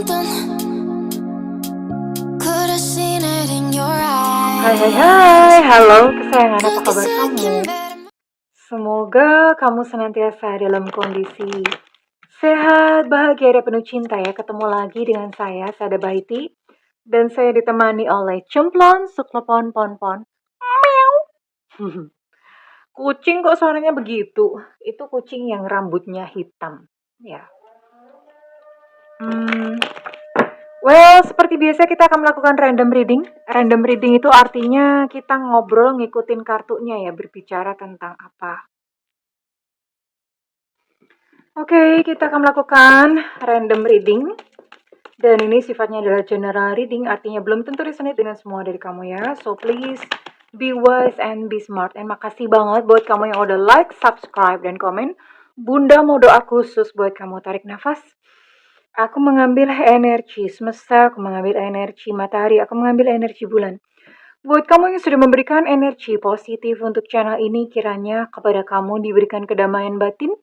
something. Could have seen it in your Hai eyes. halo kesayangan, apa Look, kabar it's like kamu? in bed. Semoga kamu senantiasa dalam kondisi sehat, bahagia, dan penuh cinta ya. Ketemu lagi dengan saya Sada Baiti, dan saya ditemani oleh Cemplon, Suklopon, Ponpon. Meow. Kucing kok suaranya begitu? Itu kucing yang rambutnya hitam, ya. Well, seperti biasa kita akan melakukan random reading. Random reading itu artinya kita ngobrol ngikutin kartunya ya, berbicara tentang apa. Oke, kita akan melakukan random reading. Dan ini sifatnya adalah general reading, artinya belum tentu resonate dengan semua dari kamu ya. So please be wise and be smart. Dan makasih banget buat kamu yang udah like, subscribe, dan komen. Bunda mau doa khusus buat kamu. Tarik nafas. Aku mengambil energi semesta, aku mengambil energi matahari, aku mengambil energi bulan. Buat kamu yang sudah memberikan energi positif untuk channel ini, kiranya kepada kamu diberikan kedamaian batin,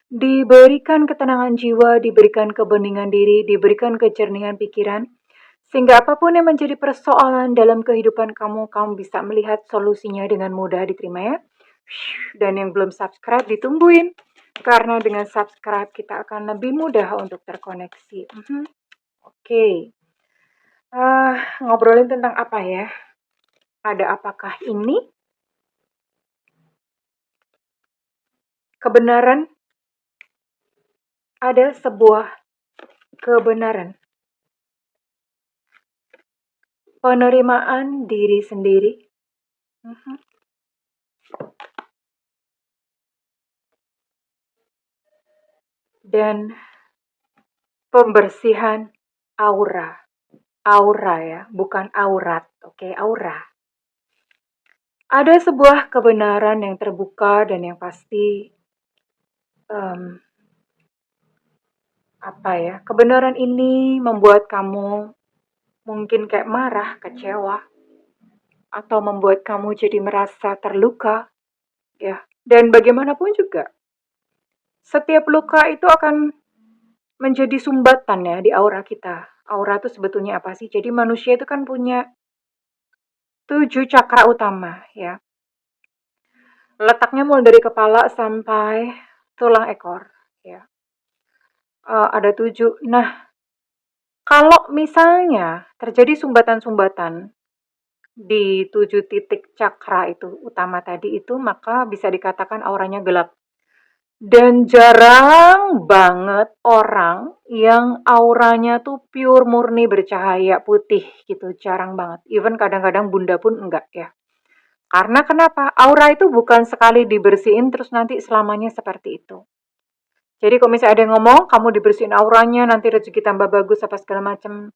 diberikan ketenangan jiwa, diberikan kebeningan diri, diberikan kejernihan pikiran, sehingga apapun yang menjadi persoalan dalam kehidupan kamu, kamu bisa melihat solusinya dengan mudah diterima ya. Dan yang belum subscribe ditungguin, karena dengan subscribe kita akan lebih mudah untuk terkoneksi. Oke. Ngobrolin tentang apa ya? Ada apakah ini? Kebenaran. Ada sebuah kebenaran. Penerimaan diri sendiri. Dan pembersihan aura. Aura ya, bukan aurat. Oke, aura. Ada sebuah kebenaran yang terbuka dan yang pasti kebenaran ini membuat kamu mungkin kayak marah, kecewa, atau membuat kamu jadi merasa terluka, ya. Dan bagaimanapun juga, setiap luka itu akan menjadi sumbatan ya di aura kita. Aura itu sebetulnya apa sih? Jadi manusia itu kan punya 7 cakra utama ya. Letaknya mulai dari kepala sampai tulang ekor ya. Ada 7. Nah, kalau misalnya terjadi sumbatan-sumbatan di 7 titik cakra itu utama tadi itu, maka bisa dikatakan auranya gelap. Dan jarang banget orang yang auranya tuh pure murni bercahaya putih gitu, jarang banget. Even kadang-kadang bunda pun enggak ya. Karena kenapa? Aura itu bukan sekali dibersihin terus nanti selamanya seperti itu. Jadi kalau misalnya ada yang ngomong, kamu dibersihin auranya, nanti rezeki tambah bagus apa segala macam.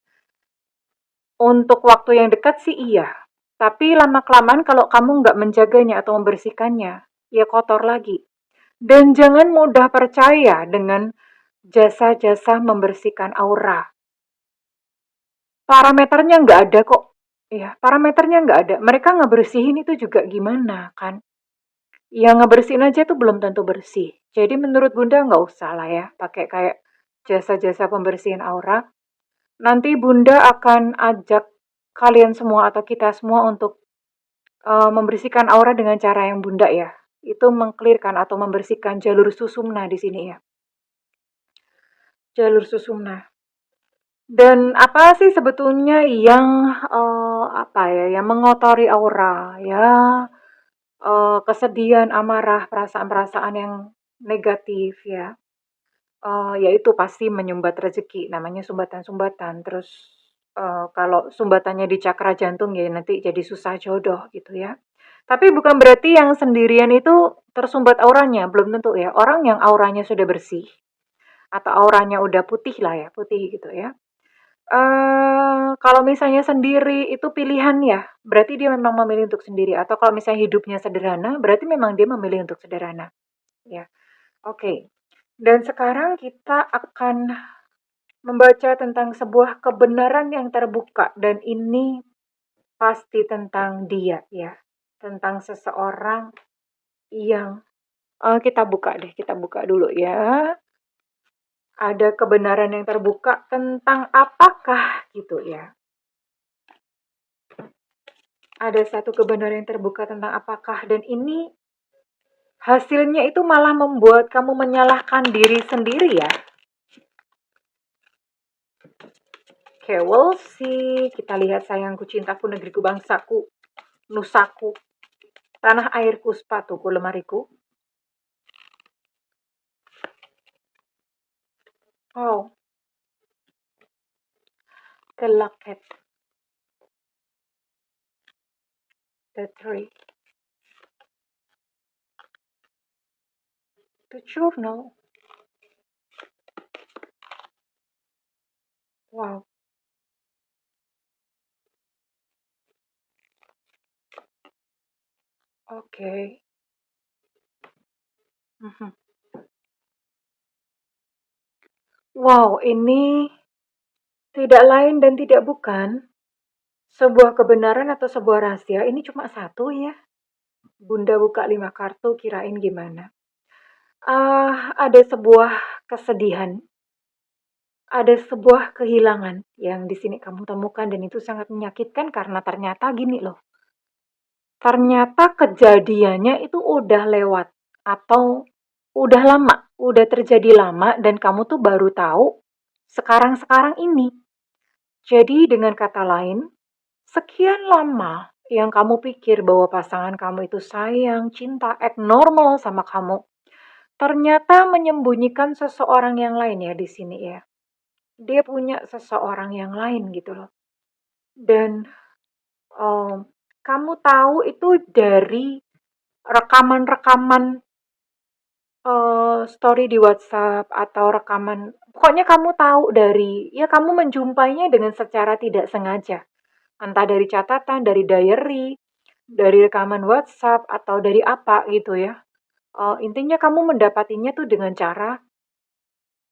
Untuk waktu yang dekat sih iya. Tapi lama-kelamaan kalau kamu nggak menjaganya atau membersihkannya, ya kotor lagi. Dan jangan mudah percaya dengan jasa-jasa membersihkan aura. Parameternya nggak ada kok. Ya, parameternya nggak ada. Mereka ngebersihin itu juga gimana kan? Yang ngebersihin aja tuh belum tentu bersih. Jadi menurut Bunda nggak usah lah ya pakai kayak jasa-jasa pembersihan aura. Nanti Bunda akan ajak kalian semua atau kita semua untuk membersihkan aura dengan cara yang Bunda ya. Itu mengklirkan atau membersihkan jalur susumna di sini ya. Jalur susumna. Dan apa sih sebetulnya yang yang mengotori aura ya? Kesedihan, amarah, perasaan-perasaan yang negatif ya. Yaitu pasti menyumbat rezeki, namanya sumbatan-sumbatan. Terus kalau sumbatannya di cakra jantung ya nanti jadi susah jodoh gitu ya. Tapi bukan berarti yang sendirian itu tersumbat auranya, belum tentu ya. Orang yang auranya sudah bersih atau auranya udah putih lah ya, putih gitu ya. Kalau misalnya sendiri itu pilihan ya, berarti dia memang memilih untuk sendiri. Atau kalau misalnya hidupnya sederhana, berarti memang dia memilih untuk sederhana. Ya, oke. Dan sekarang kita akan membaca tentang sebuah kebenaran yang terbuka. Dan ini pasti tentang dia ya. Tentang seseorang yang kita buka dulu ya. Ada kebenaran yang terbuka tentang apakah gitu ya. Ada satu kebenaran yang terbuka tentang apakah, dan ini hasilnya itu malah membuat kamu menyalahkan diri sendiri ya. Okay, we'll see. Kita lihat sayangku, cintaku, negeriku, bangsaku, nusaku, tanah airku, sepatuku, lemariku. Oh, the locket, the tree, the journal. Wow. Oke. Mhm. Wow, ini tidak lain dan tidak bukan sebuah kebenaran atau sebuah rahasia. Ini cuma satu ya. Bunda buka 5 kartu, kirain gimana? Ada sebuah kesedihan, ada sebuah kehilangan yang di sini kamu temukan, dan itu sangat menyakitkan karena ternyata gini loh. Ternyata kejadiannya itu udah lewat atau udah lama, udah terjadi lama, dan kamu tuh baru tahu sekarang-sekarang ini. Jadi dengan kata lain, sekian lama yang kamu pikir bahwa pasangan kamu itu sayang, cinta, abnormal sama kamu, ternyata menyembunyikan seseorang yang lain ya di sini ya. Dia punya seseorang yang lain gitu loh. Dan kamu tahu itu dari rekaman-rekaman story di WhatsApp atau rekaman, pokoknya kamu tahu dari, ya kamu menjumpainya dengan secara tidak sengaja. Entah dari catatan, dari diary, dari rekaman WhatsApp, atau dari apa gitu ya. Intinya kamu mendapatinya tuh dengan cara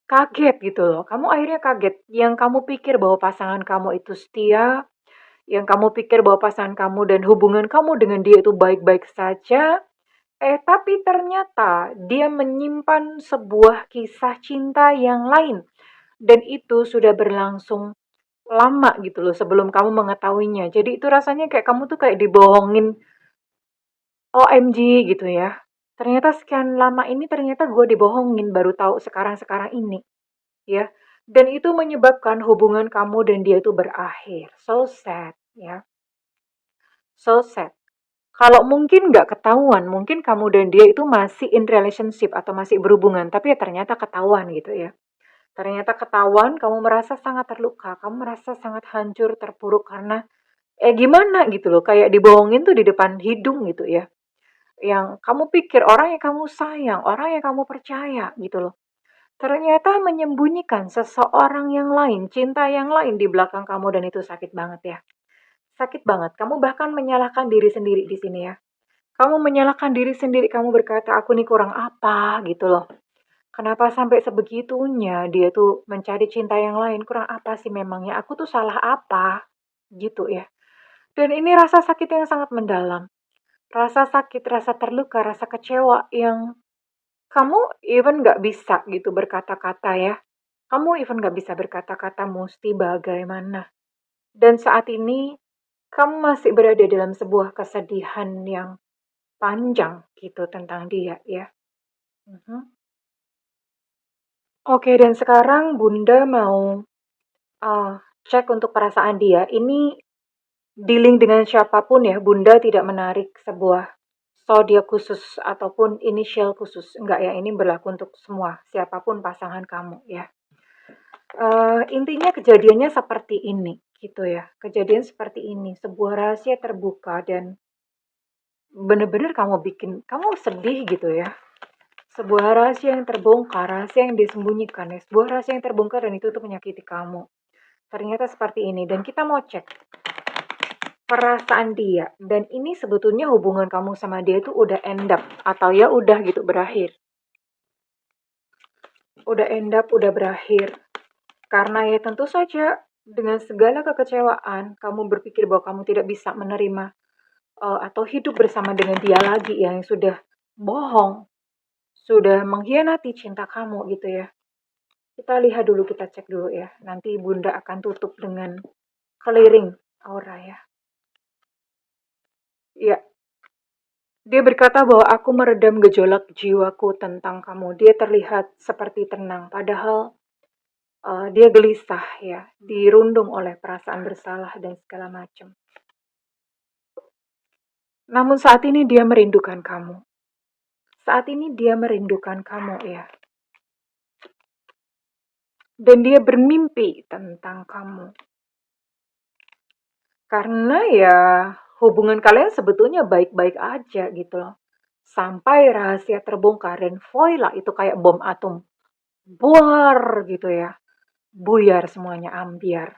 kaget gitu loh. Kamu akhirnya kaget. Yang kamu pikir bahwa pasangan kamu itu setia, yang kamu pikir bahwa pasangan kamu dan hubungan kamu dengan dia itu baik-baik saja, tapi ternyata dia menyimpan sebuah kisah cinta yang lain. Dan itu sudah berlangsung lama gitu loh sebelum kamu mengetahuinya. Jadi itu rasanya kayak kamu tuh kayak dibohongin, OMG gitu ya. Ternyata sekian lama ini ternyata gue dibohongin, baru tahu sekarang-sekarang ini ya. Dan itu menyebabkan hubungan kamu dan dia itu berakhir. So sad ya. So sad. Kalau mungkin nggak ketahuan, mungkin kamu dan dia itu masih in relationship atau masih berhubungan, tapi ya ternyata ketahuan gitu ya. Ternyata ketahuan, kamu merasa sangat terluka, kamu merasa sangat hancur, terpuruk karena gimana gitu loh, kayak dibohongin tuh di depan hidung gitu ya. Yang kamu pikir orang yang kamu sayang, orang yang kamu percaya gitu loh. Ternyata menyembunyikan seseorang yang lain, cinta yang lain di belakang kamu, dan itu sakit banget ya. Sakit banget. Kamu bahkan menyalahkan diri sendiri di sini ya. Kamu menyalahkan diri sendiri, kamu berkata, aku nih kurang apa gitu loh. Kenapa sampai sebegitunya dia tuh mencari cinta yang lain, kurang apa sih memangnya, aku tuh salah apa gitu ya. Dan ini rasa sakit yang sangat mendalam. Rasa sakit, rasa terluka, rasa kecewa yang kamu even nggak bisa gitu berkata-kata ya. Kamu even nggak bisa berkata-kata mesti bagaimana. Dan saat ini kamu masih berada dalam sebuah kesedihan yang panjang gitu tentang dia ya. Mhm. Oke, dan sekarang Bunda mau uh, cek untuk perasaan dia. Ini dealing dengan siapapun ya, Bunda tidak menarik sebuah zodiak khusus ataupun inisial khusus. Enggak ya, ini berlaku untuk semua, siapapun pasangan kamu ya. Intinya kejadiannya seperti ini gitu ya. Kejadian seperti ini, sebuah rahasia terbuka, dan bener-bener kamu bikin kamu sedih gitu ya. Sebuah rahasia yang terbongkar, rahasia yang disembunyikan ya. Sebuah rahasia yang terbongkar dan itu tuh menyakiti kamu. Ternyata seperti ini, dan kita mau cek perasaan dia. Dan ini sebetulnya hubungan kamu sama dia itu udah end up atau ya udah gitu berakhir. Udah end up, udah berakhir. Karena ya tentu saja dengan segala kekecewaan, kamu berpikir bahwa kamu tidak bisa menerima atau hidup bersama dengan dia lagi yang sudah bohong, sudah mengkhianati cinta kamu gitu ya. Kita lihat dulu, kita cek dulu ya. Nanti Bunda akan tutup dengan clearing aura ya. Ya, dia berkata bahwa aku meredam gejolak jiwaku tentang kamu. Dia terlihat seperti tenang, padahal dia gelisah ya, dirundung oleh perasaan bersalah dan segala macam. Namun saat ini dia merindukan kamu. Saat ini dia merindukan kamu ya. Dan dia bermimpi tentang kamu. Karena ya hubungan kalian sebetulnya baik-baik aja gitu loh. Sampai rahasia terbongkar dan voila itu kayak bom atom. Buar gitu ya. Buyar semuanya, ambiar.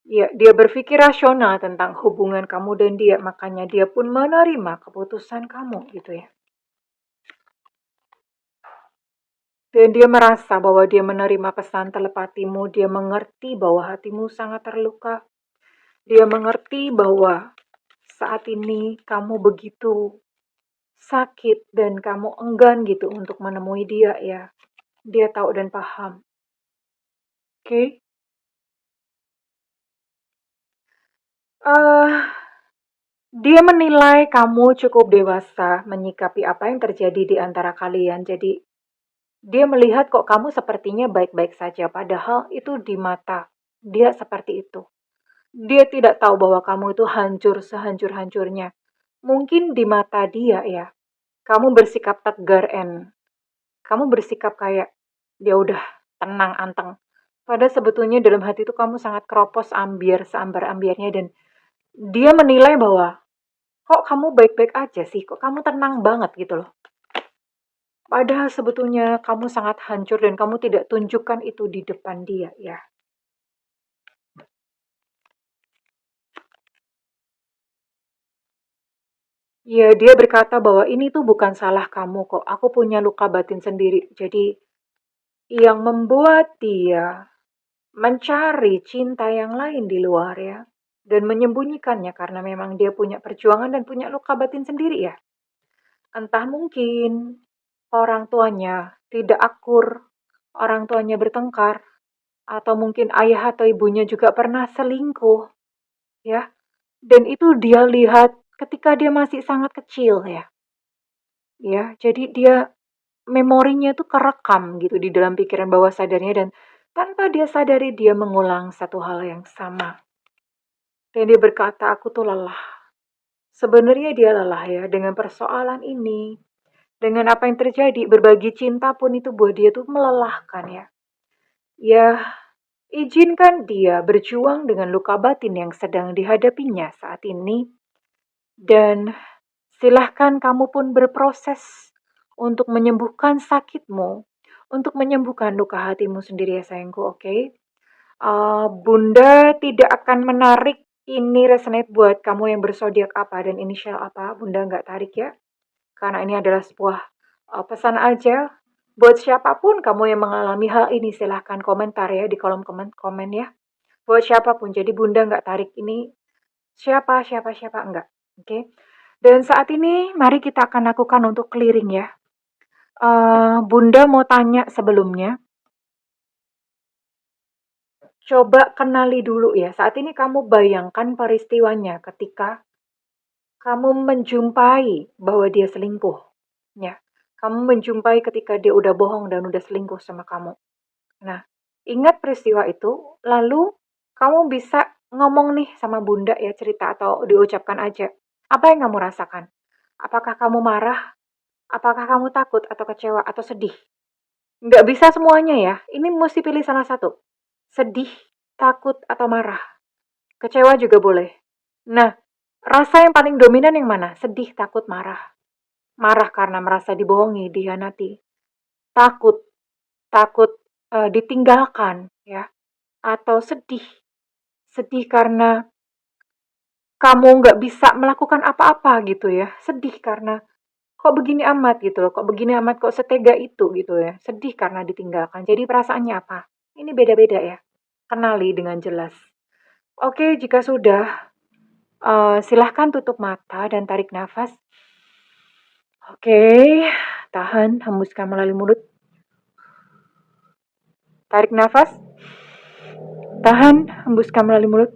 Ya, dia berpikir rasional tentang hubungan kamu dan dia, makanya dia pun menerima keputusan kamu gitu ya. Dan dia merasa bahwa dia menerima pesan telepatimu, dia mengerti bahwa hatimu sangat terluka. Dia mengerti bahwa saat ini kamu begitu sakit dan kamu enggan gitu untuk menemui dia ya. Dia tahu dan paham. Oke? Eh, dia menilai kamu cukup dewasa menyikapi apa yang terjadi di antara kalian. Jadi dia melihat kok kamu sepertinya baik-baik saja, padahal itu di mata dia seperti itu. Dia tidak tahu bahwa kamu itu hancur sehancur-hancurnya. Mungkin di mata dia ya, kamu bersikap tegar kamu bersikap kayak ya udah tenang anteng. Padahal sebetulnya dalam hati itu kamu sangat keropos ambiar seambar-ambiarnya dan dia menilai bahwa kok kamu baik-baik aja sih, kok kamu tenang banget gitu loh. Padahal sebetulnya kamu sangat hancur dan kamu tidak tunjukkan itu di depan dia ya. Ya, dia berkata bahwa ini tuh bukan salah kamu kok. Aku punya luka batin sendiri. Jadi yang membuat dia mencari cinta yang lain di luar ya. Dan menyembunyikannya karena memang dia punya perjuangan dan punya luka batin sendiri ya. Entah mungkin orang tuanya tidak akur, orang tuanya bertengkar, atau mungkin ayah atau ibunya juga pernah selingkuh ya. Dan itu dia lihat ketika dia masih sangat kecil ya. Ya, jadi dia memorinya tuh kerekam gitu di dalam pikiran bawah sadarnya dan tanpa dia sadari dia mengulang satu hal yang sama. Dan dia berkata, aku tuh lelah. Sebenarnya dia lelah ya dengan persoalan ini. Dengan apa yang terjadi, berbagi cinta pun itu buat dia tuh melelahkan ya. Ya, izinkan dia berjuang dengan luka batin yang sedang dihadapinya saat ini. Dan silahkan kamu pun berproses untuk menyembuhkan sakitmu, untuk menyembuhkan luka hatimu sendiri ya sayangku, oke? Bunda tidak akan menarik ini resonate buat kamu yang bersodiak apa dan inisial apa, Bunda nggak tarik ya. Karena ini adalah sebuah pesan aja. Buat siapapun kamu yang mengalami hal ini, silahkan komentar ya di kolom komen ya. Buat siapapun, jadi Bunda nggak tarik ini siapa enggak. Oke. Dan saat ini mari kita akan lakukan untuk clearing ya. Bunda mau tanya sebelumnya. Coba kenali dulu ya. Saat ini kamu bayangkan peristiwanya ketika kamu menjumpai bahwa dia selingkuh. Ya. Kamu menjumpai ketika dia udah bohong dan udah selingkuh sama kamu. Nah, ingat peristiwa itu, lalu kamu bisa ngomong nih sama Bunda ya, cerita atau diucapkan aja. Apa yang kamu rasakan? Apakah kamu marah? Apakah kamu takut atau kecewa atau sedih? Nggak bisa semuanya ya. Ini mesti pilih salah satu. Sedih, takut, atau marah. Kecewa juga boleh. Nah, rasa yang paling dominan yang mana? Sedih, takut, marah. Marah karena merasa dibohongi, dihianati. Takut, takut ditinggalkan, ya. Atau sedih, sedih karena kamu nggak bisa melakukan apa-apa gitu ya. Sedih karena kok begini amat gitu loh, kok begini amat, kok setega itu gitu ya. Sedih karena ditinggalkan. Jadi perasaannya apa? Ini beda-beda ya. Kenali dengan jelas. Oke, jika sudah, silahkan tutup mata dan tarik nafas. Oke, tahan, hembuskan melalui mulut. Tarik nafas, tahan, hembuskan melalui mulut.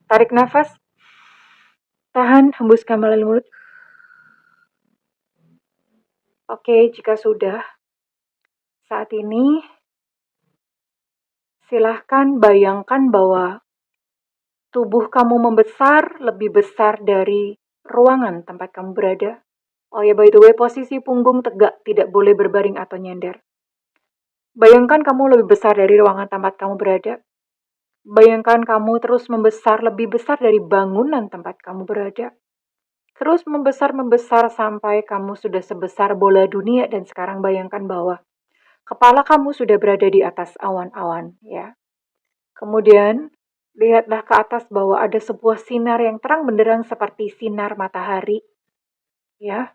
Tarik nafas, tahan, hembuskan melalui mulut. Oke, jika sudah, saat ini silahkan bayangkan bahwa tubuh kamu membesar, lebih besar dari ruangan tempat kamu berada. Oh ya, by the way, posisi punggung tegak, tidak boleh berbaring atau nyender. Bayangkan kamu lebih besar dari ruangan tempat kamu berada. Bayangkan kamu terus membesar, lebih besar dari bangunan tempat kamu berada. Terus membesar-membesar sampai kamu sudah sebesar bola dunia dan sekarang bayangkan bahwa kepala kamu sudah berada di atas awan-awan, ya. Kemudian, lihatlah ke atas bahwa ada sebuah sinar yang terang benderang seperti sinar matahari, ya,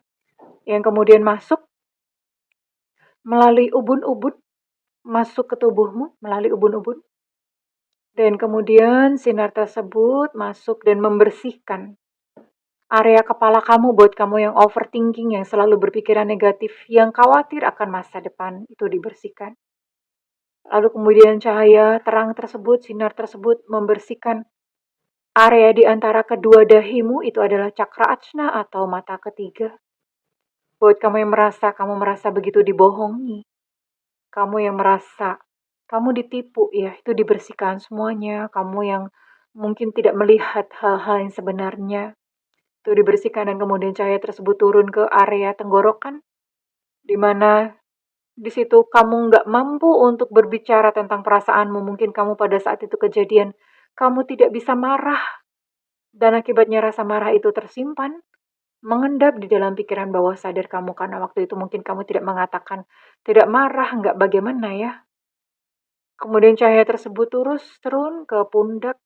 yang kemudian masuk melalui ubun-ubun, masuk ke tubuhmu melalui ubun-ubun. Dan kemudian sinar tersebut masuk dan membersihkan area kepala kamu buat kamu yang overthinking, yang selalu berpikiran negatif, yang khawatir akan masa depan, itu dibersihkan. Lalu kemudian cahaya terang tersebut, sinar tersebut membersihkan area di antara kedua dahimu, itu adalah cakra ajna atau mata ketiga. Buat kamu yang kamu merasa begitu dibohongi, kamu yang merasa kamu ditipu, ya, itu dibersihkan semuanya. Kamu yang mungkin tidak melihat hal-hal yang sebenarnya, itu dibersihkan dan kemudian cahaya tersebut turun ke area tenggorokan, di mana di situ kamu nggak mampu untuk berbicara tentang perasaanmu. Mungkin kamu pada saat itu kejadian, kamu tidak bisa marah, dan akibatnya rasa marah itu tersimpan, mengendap di dalam pikiran bawah sadar kamu, karena waktu itu mungkin kamu tidak mengatakan, tidak marah, nggak bagaimana ya. Kemudian cahaya tersebut terus turun ke pundak,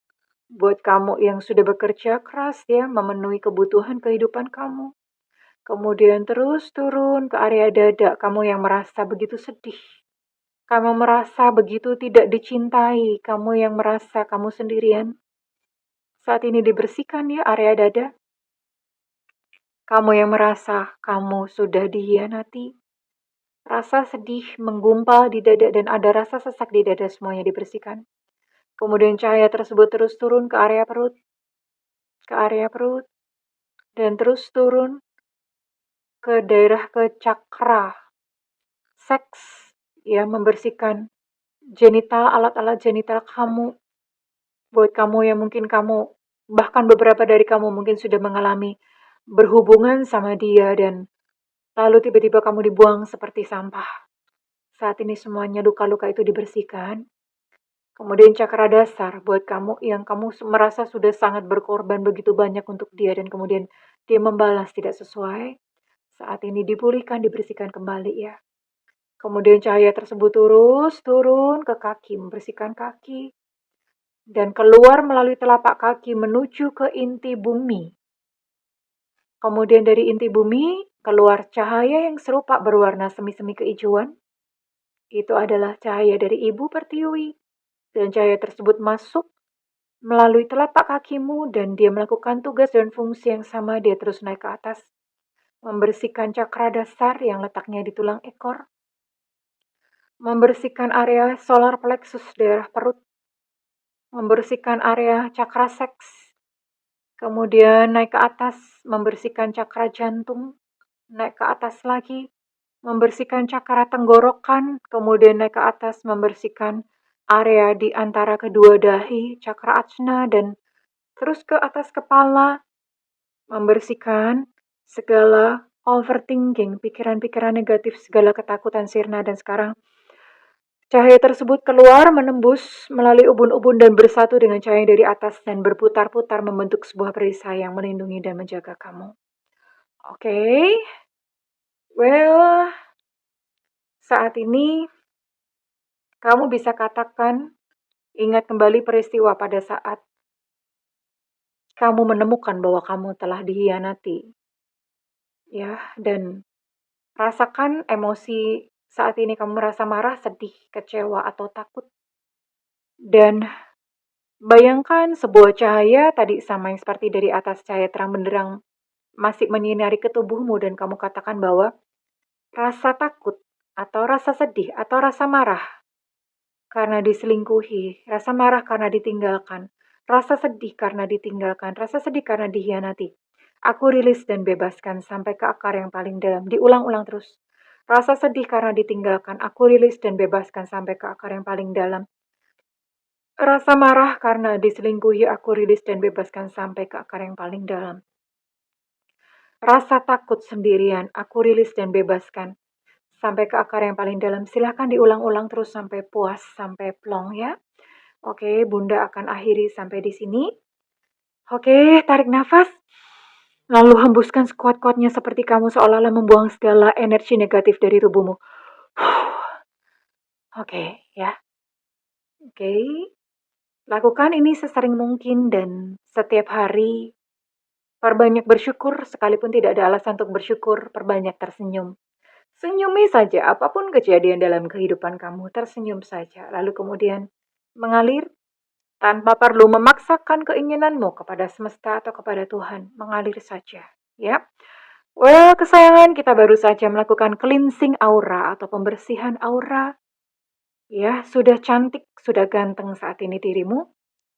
buat kamu yang sudah bekerja keras, ya, memenuhi kebutuhan kehidupan kamu. Kemudian terus turun ke area dada, kamu yang merasa begitu sedih. Kamu merasa begitu tidak dicintai, kamu yang merasa kamu sendirian. Saat ini dibersihkan, ya, area dada. Kamu yang merasa kamu sudah dihianati. Rasa sedih menggumpal di dada dan ada rasa sesak di dada, semuanya dibersihkan. Kemudian cahaya tersebut terus turun ke area perut, dan terus turun ke daerah ke cakra seks, ya, membersihkan genital, alat-alat genital kamu. Buat kamu yang mungkin bahkan beberapa dari kamu mungkin sudah mengalami berhubungan sama dia dan lalu tiba-tiba kamu dibuang seperti sampah. Saat ini semuanya luka-luka itu dibersihkan. Kemudian cakra dasar buat kamu yang kamu merasa sudah sangat berkorban begitu banyak untuk dia dan kemudian dia membalas tidak sesuai. Saat ini dipulihkan, dibersihkan kembali, ya. Kemudian cahaya tersebut terus turun ke kaki, membersihkan kaki, dan keluar melalui telapak kaki menuju ke inti bumi. Kemudian dari inti bumi keluar cahaya yang serupa berwarna semi-semi kehijauan. Itu adalah cahaya dari Ibu Pertiwi. Dan cahaya tersebut masuk melalui telapak kakimu dan dia melakukan tugas dan fungsi yang sama. Dia terus naik ke atas, membersihkan cakra dasar yang letaknya di tulang ekor, membersihkan area solar plexus daerah perut, membersihkan area cakra seks, kemudian naik ke atas, membersihkan cakra jantung, naik ke atas lagi, membersihkan cakra tenggorokan, kemudian naik ke atas, membersihkan area di antara kedua dahi, cakra ajna, dan terus ke atas kepala, membersihkan segala overthinking, pikiran-pikiran negatif, segala ketakutan sirna, dan sekarang cahaya tersebut keluar menembus melalui ubun-ubun dan bersatu dengan cahaya dari atas dan berputar-putar membentuk sebuah perisai yang melindungi dan menjaga kamu. Oke. Well, saat ini kamu bisa katakan, ingat kembali peristiwa pada saat kamu menemukan bahwa kamu telah dihianati. Ya, dan rasakan emosi saat ini kamu merasa marah, sedih, kecewa, atau takut. Dan bayangkan sebuah cahaya tadi sama yang seperti dari atas, cahaya terang benderang masih menyinari ke tubuhmu dan kamu katakan bahwa rasa takut atau rasa sedih atau rasa marah karena diselingkuhi, rasa marah karena ditinggalkan, rasa sedih karena ditinggalkan, rasa sedih karena dikhianati. Aku rilis dan bebaskan sampai ke akar yang paling dalam. Diulang-ulang terus. Rasa sedih karena ditinggalkan, aku rilis dan bebaskan sampai ke akar yang paling dalam. Rasa marah karena diselingkuhi, aku rilis dan bebaskan sampai ke akar yang paling dalam. Rasa takut sendirian, aku rilis dan bebaskan sampai ke akar yang paling dalam. Silahkan diulang-ulang terus sampai puas, sampai plong ya. Oke, Bunda akan akhiri sampai di sini. Oke, tarik nafas. Lalu hembuskan sekuat-kuatnya seperti kamu seolah-olah membuang segala energi negatif dari tubuhmu. Oke, ya. Oke. Lakukan ini sesering mungkin dan setiap hari perbanyak bersyukur sekalipun tidak ada alasan untuk bersyukur, perbanyak tersenyum. Senyumi saja apapun kejadian dalam kehidupan kamu, tersenyum saja. Lalu kemudian mengalir tanpa perlu memaksakan keinginanmu kepada semesta atau kepada Tuhan. Mengalir saja, ya. Well, kesayangan, kita baru saja melakukan cleansing aura atau pembersihan aura. Ya, sudah cantik, sudah ganteng saat ini dirimu.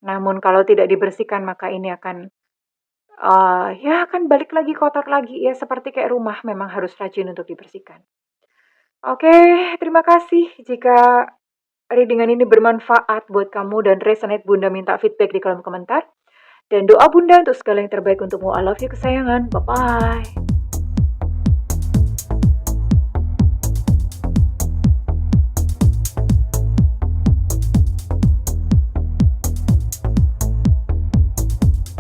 Namun kalau tidak dibersihkan maka ini akan ya akan balik lagi kotor lagi ya, seperti kayak rumah memang harus rajin untuk dibersihkan. Oke, terima kasih jika readingan ini bermanfaat buat kamu dan resonate. Bunda minta feedback di kolom komentar. Dan doa Bunda untuk segala yang terbaik untukmu. I love you kesayangan. Bye-bye.